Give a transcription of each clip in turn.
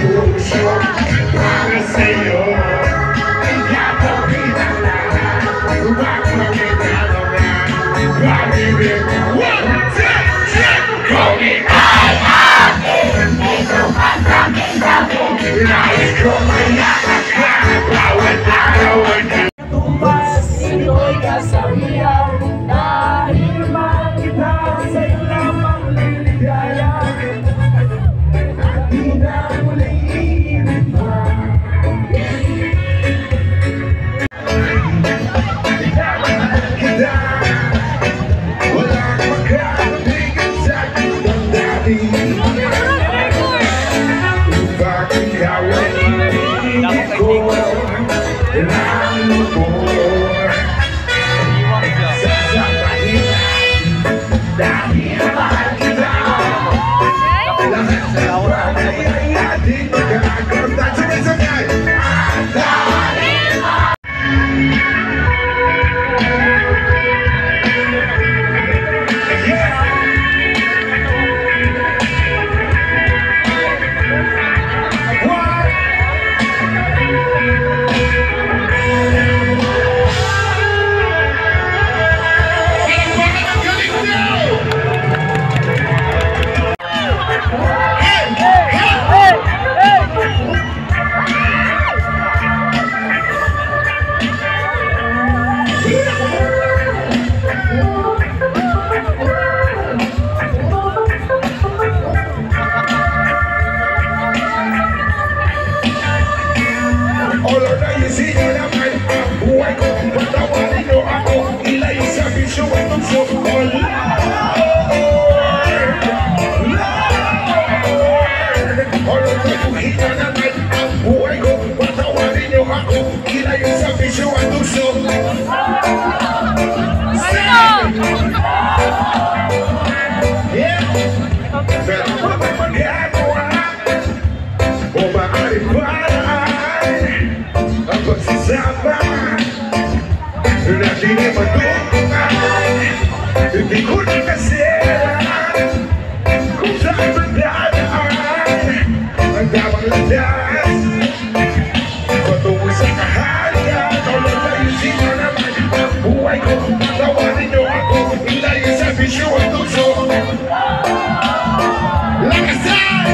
puso para sa'yo. Gagawin ang lahat, gagawin ang lahat, pag-ibig. 1, 2, 3, call me I-am-in, ito ang aking gawin. Nais ko mayakas ka, bawat araw ay tumas, ito'y kasabihan. Dahil makita sa'yo lamang liligaya, at di na muling iibig pa. Kita, walang makakaligan sa'yo ng dati. Bakit ikaw ay iibig ko, lalo mo. Dahil mahal kita, lahat sa bagay ay ating magkakaroon. Sabay-sabay! Dahil mahal! Hindi ko na kasi kung saan magdadaan ang damang landas patungo sa kaharian. Tolong ayusin mo naman ang buhay ko, tawarin niyo ako, ilayo sa bisyo at tukso. Lakasan!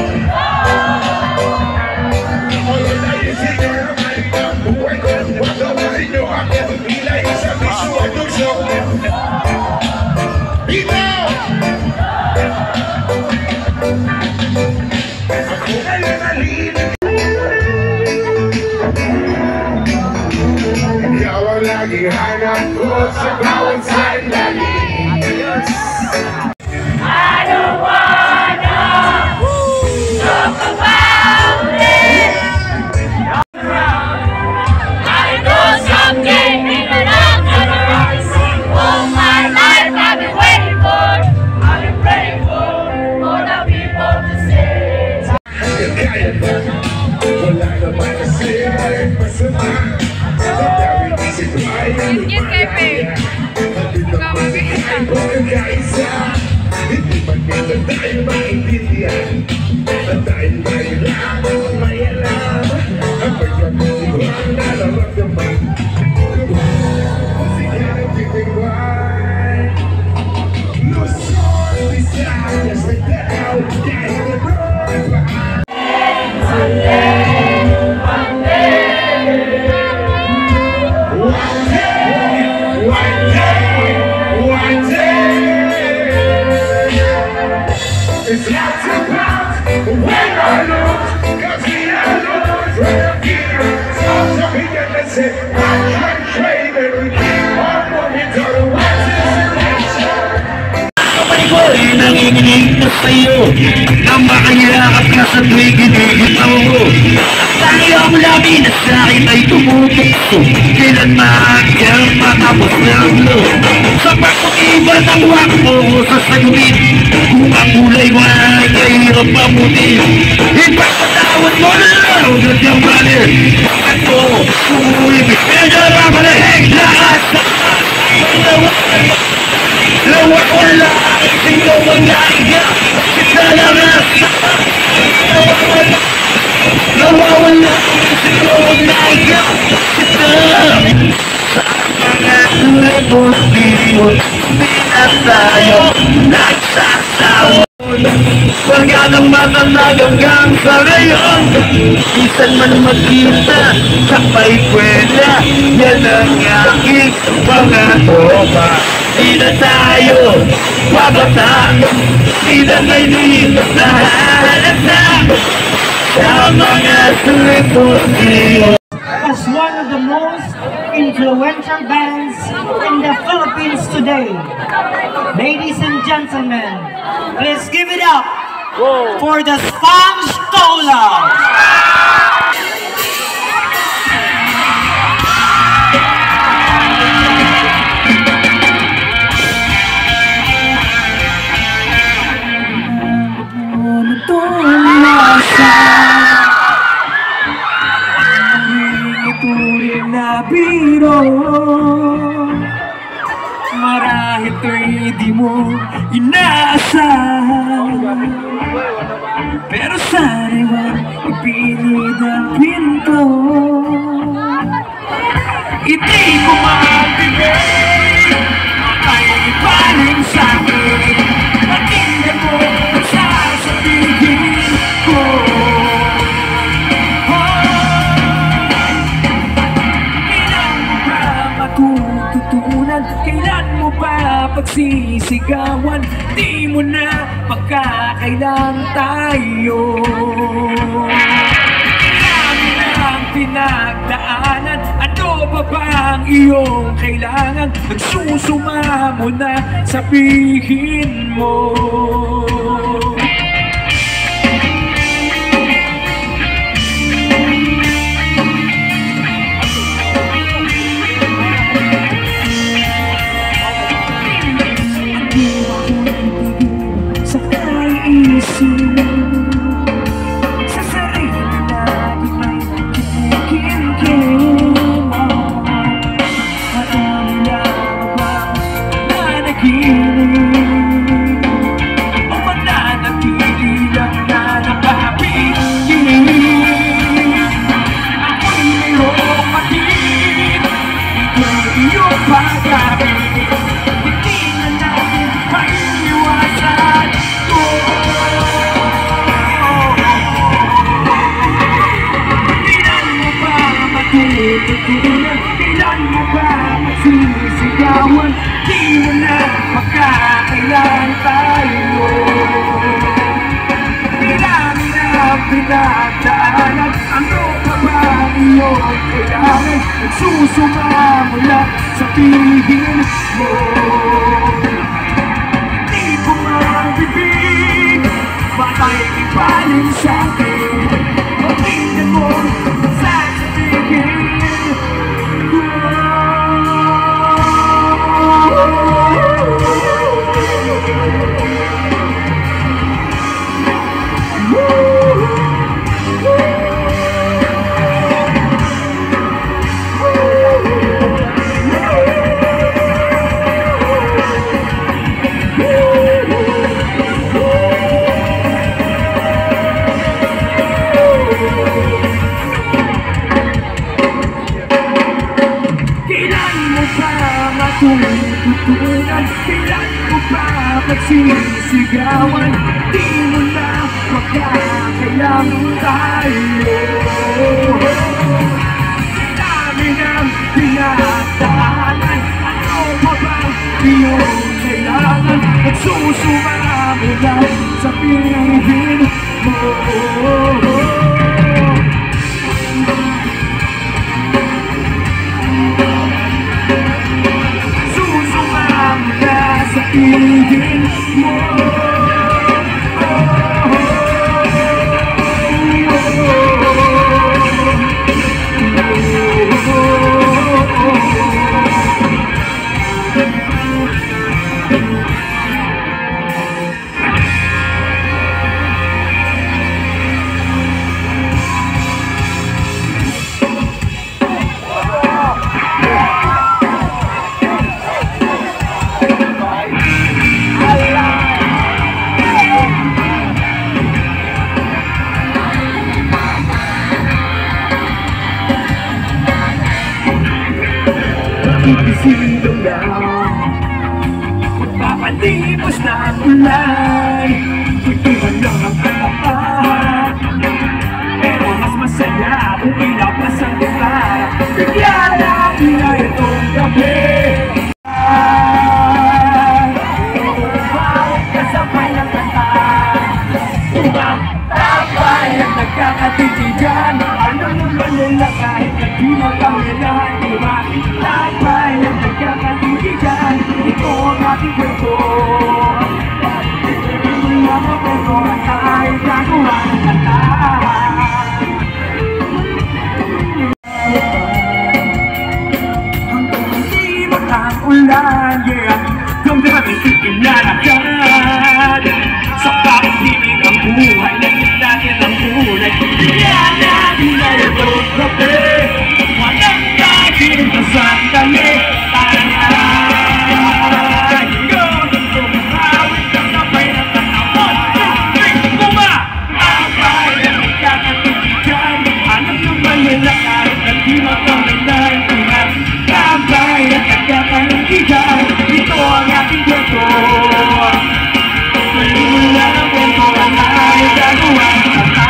Tolong ayusin niyo naman ang buhay ko, tawarin niyo ako, ilayo sa bisyo at tukso. Ako ngayon nalilig, ikaw ang laging hanap ko sa bawat sandali. I don't wanna talk about it. I know someday people are gonna rise. All my life I've been waiting for, I've been praying for the people to say. Kaya ba? Wala naman kasi ay masama. Ang isip ay malaya. Kapit ang masakay ko kakaisa. Hindi man nila tayo maintindihan. At tayo kailangan mayalam. Ang pagkakasigo ang nararamdaman. Sige ang titigwan. Luzon, Visayas, Mindanao, kahit na roon pa. It's not too bad when I lose, 'cause we are losers right here. So we can listen, I can trade and we keep on moving to the west destination. Kapalikoy, nanginginig na sa'yo, na makayakap ka sa tuwing ginigitaw mo. Tayo ang labi na sa'kin ay tumutukso, kailan maakyang matapos na ang lo. Sa pag-iba ng wakmo ko sa sayuin, kung ang kulay mo ay kahirap mamutin, ipagpatawad mo na lang agad yung balir. Bakit mo, kung ibig medyo mamalahig lahat sa lawak ko lang, ikaw ang naiga, kita lang ang lawak ko lang. tayo nagsasawa. Pagkakang matanag hanggang sa ngayon, isan man magkita sa pwede. Yan ang aking mga tropa. Di na tayo babata, di na ngayon nahalata sa mga sulit-sulit. As one of the most influential bands in the Philippines today. Ladies and gentlemen, please give it up for the Sponge Cola. Biro, marahil to'y di mo inaasahan, pero sana'y wag ipinid ang pinto. Hindi ko magbibig ay ipaling sa'kin, pakinggan mo ang sasabihin ko. Kailan mo pa pagsisigawan? Di mo na pagkakailan tayo. Marami na ang pinagdaanan, ano pa ba ang iyong kailangan? Nagsusumamo na, sabihin mo. Sa sarili lagi may kinikimkim. Madami lang ba na naginig o mananatili lang na nakapigil? Ako'y mayroong matid, ito'y iyong pag-abig. Hindi na natin maiiwasan. Kailan mo ba magsisigawan? Di mo na magkakailan tayo. Marami na pinagdaanan, ano pa ba iyong kailangan? Nagsusumamo lang, sabihin mo. Di ko magbibig, baka'y ipaling sa'kin. Pakinggan mo sasabihin. Kailan mo pa magsisigawan? Di mo na magkakailang tayo. Dami ng pinagdaanan, ano pa ba iyong kailangan? Nagsusumamo lang, sabihin mo. Sabihin mo. Isilong lang magpapalimos na ang ulan. Ituhan lang ang katapat, pero mas masaya kung ilaw na sa lugar. Kaya namin na itong gabi kasabay ng kanta. Tumatampay ang nagkakatitigan. Ano naman nila kahit na di magkamilahan. Tumatampay ang nagkakatitigan. Ito ang ating kwento. Mga kwento at tayo gagawa ng kanta. Hanggang hindi makaulan, yeah. Damdamin ikinalakad sa pag-ibig ang buhay. Naging natin ang kulay. Kaya natin na itong gabi. Walang natin na sandali. Ito ang ating kwento. Wala ng kwento ang tayo gagawa ng kanta.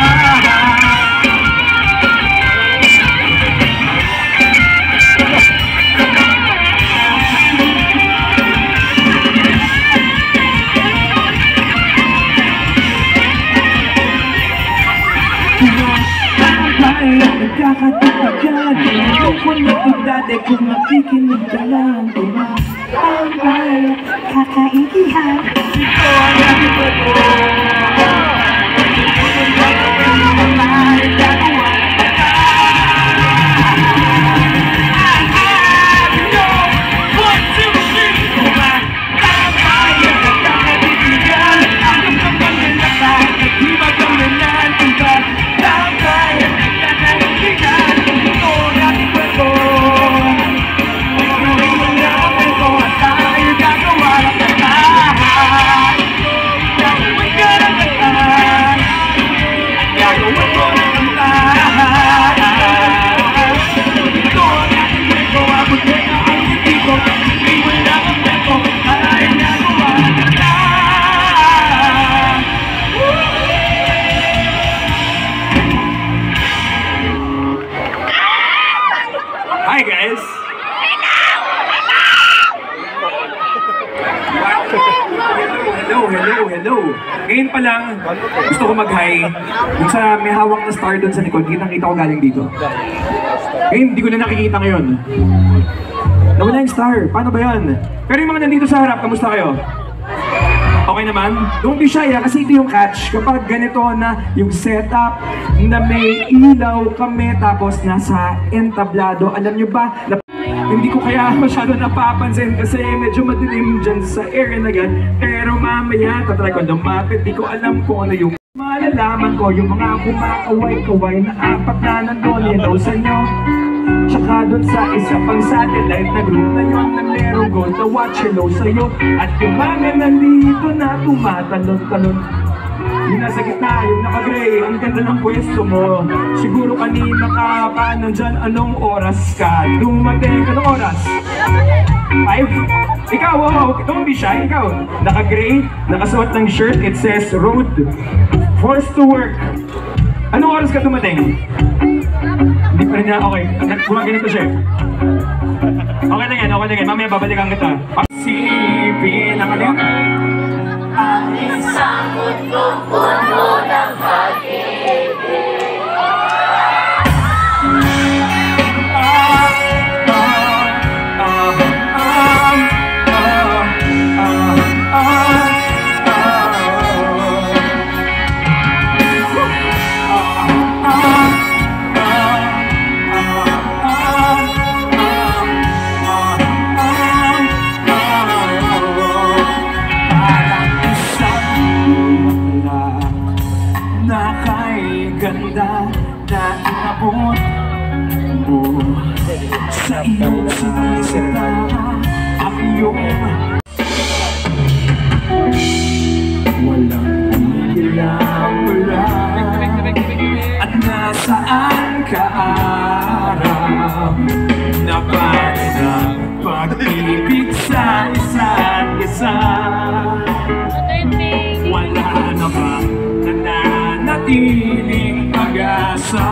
Nagkakatatagan. Ayoko na ito dati kung makikinig ka lang. Tumatambay, kakaigihan. Ito ang ating kwento. Hi guys! Hello! Ngayon pa lang, gusto ko mag-hi. Yung sa may hawak na star doon sa likod, kitang-kita ko galing dito. Ngayon, hindi ko na nakikita ngayon. Nawala yung star, paano ba yan? Pero yung mga nandito sa harap, kamusta kayo? Okay naman? Don't be shy kasi ito yung catch. Kapag ganito na yung setup na may ilaw kami tapos nasa entablado, alam nyo ba, hindi ko kaya masyado napapansin kasi medyo madilim dyan sa area na gan. Pero mamaya, tatry ko lumapit, di ko alam kung ano yung malalaman ko. Yung mga kumakaway-kaway na apat na nandun, hello sa inyo. Tsaka dun sa isa pang satellite na group na yun na merong gold na watch, hello sa'yo. At yung mga nandito na tumatalon-talon, yung nasa gitna, yung naka-gray, ang ganda ng pwesto mo. Siguro kanina ka pa nandyan, anong oras ka? Dumating, anong oras? 5? Ikaw, don't be shy, ikaw. Naka-gray, nakasuot ng shirt, it says road, forced to work. Anong oras ka dumating? Hindi pa rin niya, okay. Gumaganito siya. Okay na yan, mamaya babalikan kita. Pasipin ang alin. Ang isang mundong puno ng pag-ibig. Ganda na inabot mo sa iyong sinisita ang iyong walang tigil ang ulan. At nasaan ka araw na panay na pag-ibig sa isa't isa. Wala na ba nananatiling pag-asa?